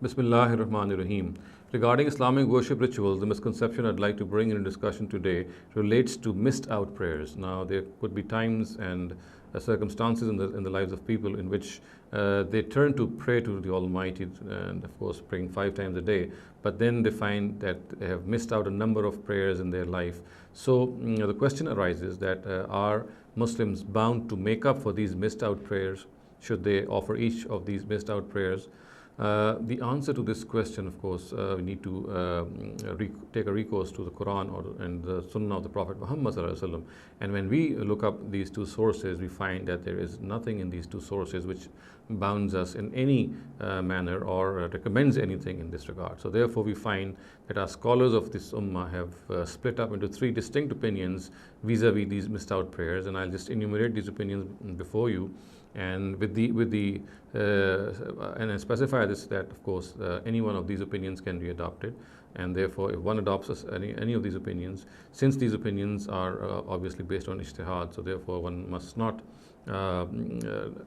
Bismillahir Rahmanir Rahim. Regarding Islamic worship rituals, the misconception I'd like to bring into discussion today relates to missed out prayers. Now, there could be times and circumstances in the lives of people in which they turn to pray to the Almighty and, of course, praying 5 times a day, but then they find that they have missed out a number of prayers in their life. So, the question arises that are Muslims bound to make up for these missed out prayers? Should they offer each of these missed out prayers? The answer to this question, of course, we need to take a recourse to the Quran and the Sunnah of the Prophet Muhammad ﷺ. And when we look up these two sources, we find that there is nothing in these two sources which bounds us in any manner or recommends anything in this regard. So therefore, we find that our scholars of this ummah have split up into 3 distinct opinions vis-a-vis these missed out prayers, and I'll just enumerate these opinions before you. And and I specify this that of course any one of these opinions can be adopted, and therefore if one adopts any of these opinions, since these opinions are obviously based on ijtihad, so therefore one must not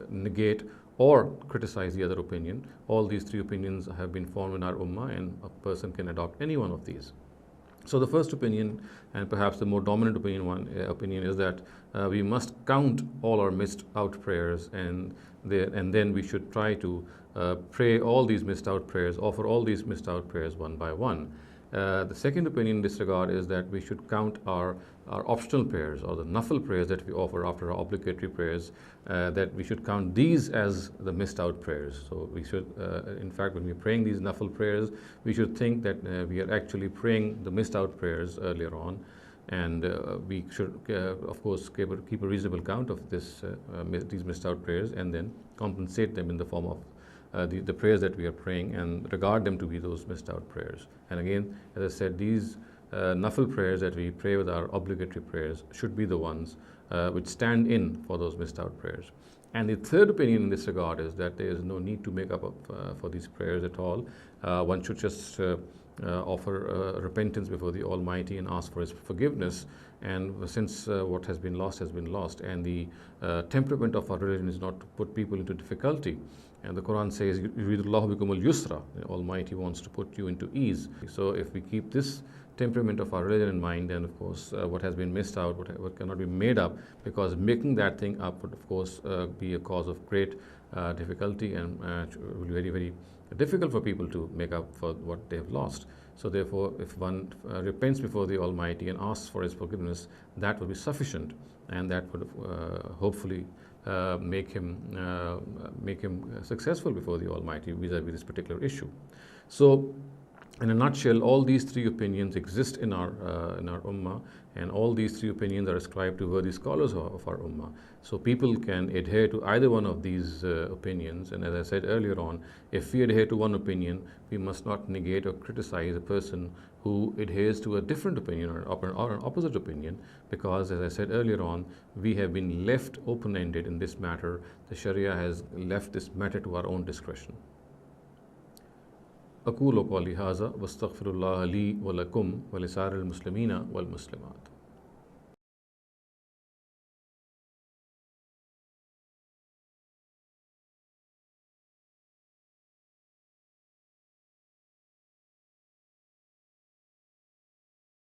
negate or criticize the other opinion. All these 3 opinions have been formed in our ummah, and a person can adopt any one of these. So the first opinion, and perhaps the more dominant opinion is that we must count all our missed out prayers, and then we should try to pray all these missed out prayers, offer all these missed out prayers one by one. The second opinion in this regard is that we should count our optional prayers, or the nafil prayers that we offer after our obligatory prayers, that we should count these as the missed out prayers. So we should, in fact, when we're praying these nafil prayers, we should think that we are actually praying the missed out prayers earlier on, and we should, of course, keep a reasonable count of these missed out prayers, and then compensate them in the form of the prayers that we are praying, and regard them to be those missed out prayers. And again, as I said, these nafil prayers that we pray with our obligatory prayers should be the ones which stand in for those missed out prayers. And the third opinion in this regard is that there is no need to make up for these prayers at all. One should just offer repentance before the Almighty and ask for His forgiveness. And since what has been lost, and the temperament of our religion is not to put people into difficulty, and the Quran says, "Yuridullahu bikumul yusra," the Almighty wants to put you into ease. So if we keep this temperament of our religion in mind, then of course what has been missed out, what cannot be made up, because making that thing up would of course be a cause of great difficulty, and will be very, very difficult for people to make up for what they have lost. So therefore, if one repents before the Almighty and asks for His forgiveness, that will be sufficient, and that would hopefully make him successful before the Almighty vis-a-vis this particular issue. So, in a nutshell, all these 3 opinions exist in our ummah, and all these 3 opinions are ascribed to worthy scholars of our ummah. So people can adhere to either one of these opinions, and as I said earlier on, if we adhere to one opinion, we must not negate or criticize a person who adheres to a different opinion or an opposite opinion, because as I said earlier on, we have been left open-ended in this matter. The Sharia has left this matter to our own discretion. أقول قولي هذا واستغفر الله لي ولكم ولسائر المسلمين والمسلمات.